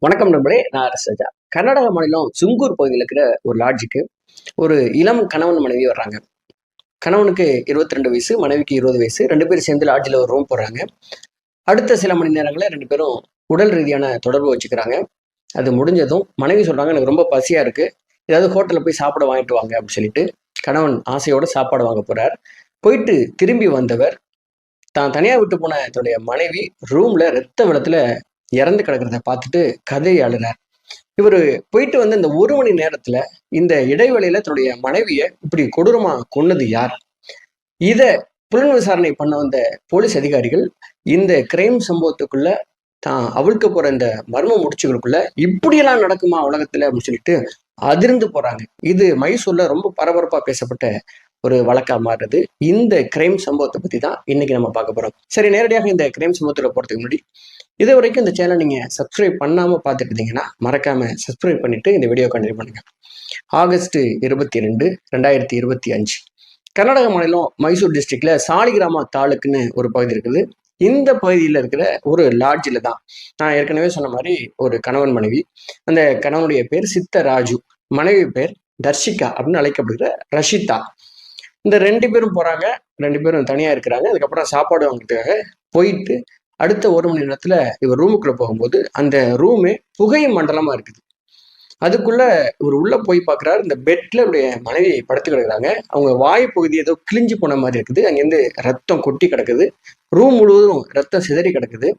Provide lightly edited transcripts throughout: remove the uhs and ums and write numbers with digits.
வணக்கம் நண்பரே, நான் ரசஜா. கர்நாடக மாநிலம் சுங்கூர் பகுதியில் இருக்கிற ஒரு லாட்ஜுக்கு ஒரு இளம் கணவன் மனைவி வர்றாங்க. கணவனுக்கு 22 வயசு, மனைவிக்கு 20 வயசு. 2 பேரும் சேர்ந்து லாட்ஜில் ஒரு ரூம் போடுறாங்க. அடுத்த சில மணி நேரங்களில் 2 பேரும் உடல் ரீதியான தொடர்பு வச்சுக்கிறாங்க. அது முடிஞ்சதும் மனைவி சொல்றாங்க, எனக்கு ரொம்ப பசியா இருக்கு, ஏதாவது ஹோட்டலில் போய் சாப்பிட வாங்கிட்டு வாங்க அப்படின்னு சொல்லிட்டு கணவன் ஆசையோட சாப்பாடு வாங்க போறார். போயிட்டு திரும்பி வந்தவர் தான் தனியா விட்டு போன தன்னுடைய மனைவி ரூம்ல ரத்த வெள்ளத்துல இறந்து கிடக்கிறத பார்த்துட்டு கதறி அழுறார். இவரு போயிட்டு வந்து இந்த 1 மணி நேரத்துல இந்த இடைவெளியில தன்னுடைய மனைவிய இப்படி கொடூரமா கொன்னது யார்? இத புலன் விசாரணை பண்ண வந்த போலீஸ் அதிகாரிகள் இந்த கிரைம் சம்பவத்துக்குள்ள தான் அவிழ்க்க போற இந்த மர்ம முடிச்சுகளுக்குள்ள இப்படியெல்லாம் நடக்குமா உலகத்துல அப்படின்னு சொல்லிட்டு அதிர்ந்து போறாங்க. இது மைசூர்ல ரொம்ப பரபரப்பா பேசப்பட்ட ஒரு வழக்கா மாறுது. இந்த கிரைம் சம்பவத்தை பத்தி தான் இன்னைக்கு நம்ம பார்க்க போறோம். சரி, நேரடியாக இந்த கிரைம் சம்பவத்துல போறதுக்கு முன்னாடி இது வரைக்கும் இந்த சேனல் நீங்க சப்ஸ்கிரைப் பண்ணாம பார்த்துட்டு இருந்தீங்கன்னா மறக்காம சப்ஸ்கிரைப் பண்ணிட்டு இந்த வீடியோ கண்டினியூ பண்ணுங்க. ஆகஸ்ட் 22, 2025 கர்நாடக மாநிலம் மைசூர் டிஸ்ட்ரிக்ட்ல சாலிகிராமா தாலுக்குன்னு ஒரு பகுதி இருக்குது. இந்த பகுதியில் இருக்கிற ஒரு லாட்ஜில் தான் நான் ஏற்கனவே சொன்ன மாதிரி ஒரு கணவன் மனைவி. அந்த கணவனுடைய பேர் சித்தராஜு, மனைவி பேர் தர்ஷிகா அப்படின்னு அழைக்கப்படுகிற ரஷிதா. இந்த 2 பேரும் போறாங்க. 2 பேரும் தனியா இருக்கிறாங்க. அதுக்கப்புறம் சாப்பாடு வாங்குறதுக்காக போயிட்டு அடுத்த 1 மணி நேரத்துல இவர் ரூமுக்குள்ள போகும்போது அந்த ரூமே புகை மண்டலமா இருக்குது. அதுக்குள்ள இவர் உள்ள போய் பார்க்குறாரு. இந்த பெட்ல இவருடைய மனைவி படுத்து கிடக்குறாங்க. அவங்க வாய் பகுதி ஏதோ கிழிஞ்சு போன மாதிரி இருக்குது. அங்கேருந்து ரத்தம் கொட்டி கிடக்குது. ரூம் முழுவதும் ரத்தம் சிதறி கிடக்குது.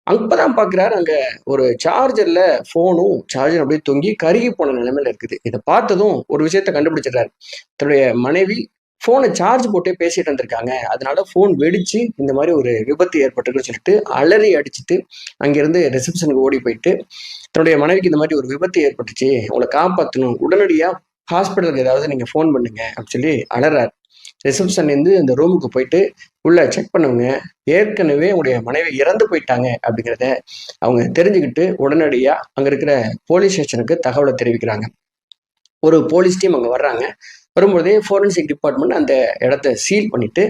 அப்பதான் பார்க்குறாரு, அங்க ஒரு சார்ஜர்ல போனும் சார்ஜர் அப்படியே தொங்கி கருகி போன நிலைமையில இருக்குது. இதை பார்த்ததும் ஒரு விஷயத்த கண்டுபிடிச்சிடுறாரு. தன்னுடைய மனைவி போனை சார்ஜ் போட்டே பேசிட்டு இருந்திருக்காங்க, அதனால போன் வெடிச்சு இந்த மாதிரி ஒரு விபத்து ஏற்பட்டிருக்குன்னு சொல்லிட்டு அலறி அடிச்சுட்டு அங்கிருந்து ரிசப்ஷனுக்கு ஓடி போயிட்டு தன்னுடைய மனைவிக்கு இந்த மாதிரி ஒரு விபத்து ஏற்பட்டுச்சு, உங்களை காப்பாற்றணும், உடனடியா ஹாஸ்பிட்டலுக்கு ஏதாவது நீங்க ஃபோன் பண்ணுங்க அப்படின்னு சொல்லி அலறாரு. ரிசப்ஷன்லேருந்து இந்த ரூமுக்கு போயிட்டு உள்ள செக் பண்ணவங்க ஏற்கனவே உங்களுடைய மனைவி இறந்து போயிட்டாங்க அப்படிங்கிறத அவங்க தெரிஞ்சுக்கிட்டு உடனடியா அங்க இருக்கிற போலீஸ் ஸ்டேஷனுக்கு தகவலை தெரிவிக்கிறாங்க. ஒரு போலீஸ் டீம் அங்க வர்றாங்க. வரும்போதே ஃபோரன்சிக் டிபார்ட்மெண்ட் அந்த இடத்த சீல் பண்ணிட்டு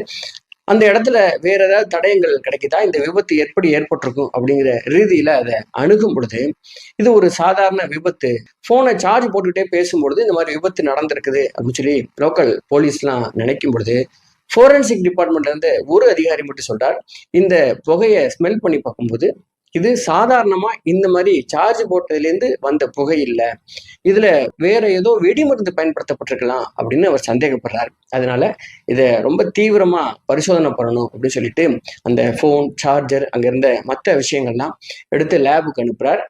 அந்த இடத்துல வேற ஏதாவது தடயங்கள் கிடைக்குதா, இந்த விபத்து எப்படி ஏற்பட்டிருக்கும் அப்படிங்கிற ரீதியில அதை அணுகும் பொழுது இது ஒரு சாதாரண விபத்து, போனை சார்ஜ் போட்டுக்கிட்டே பேசும்பொழுது இந்த மாதிரி விபத்து நடந்திருக்குது அப்படின்னு சொல்லி லோக்கல் போலீஸ்லாம் நினைக்கும் பொழுது ஃபோரன்சிக் டிபார்ட்மெண்ட்ல இருந்து ஒரு அதிகாரி மட்டும் சொல்றார், இந்த புகையை ஸ்மெல் பண்ணி பார்க்கும்போது இது சாதாரணமா இந்த மாதிரி சார்ஜ் போட்டதுலேருந்து வந்த புகை இல்லை, இதுல வேற ஏதோ வெடிமருந்து பயன்படுத்தப்பட்டிருக்கலாம் அப்படின்னு அவர் சந்தேகப்படுறாரு. அதனால இதை ரொம்ப தீவிரமா பரிசோதனை பண்ணணும் அப்படின்னு சொல்லிட்டு அந்த ஃபோன், சார்ஜர், அங்க இருந்த மற்ற விஷயங்கள்லாம் எடுத்து லேபுக்கு அனுப்புறார்.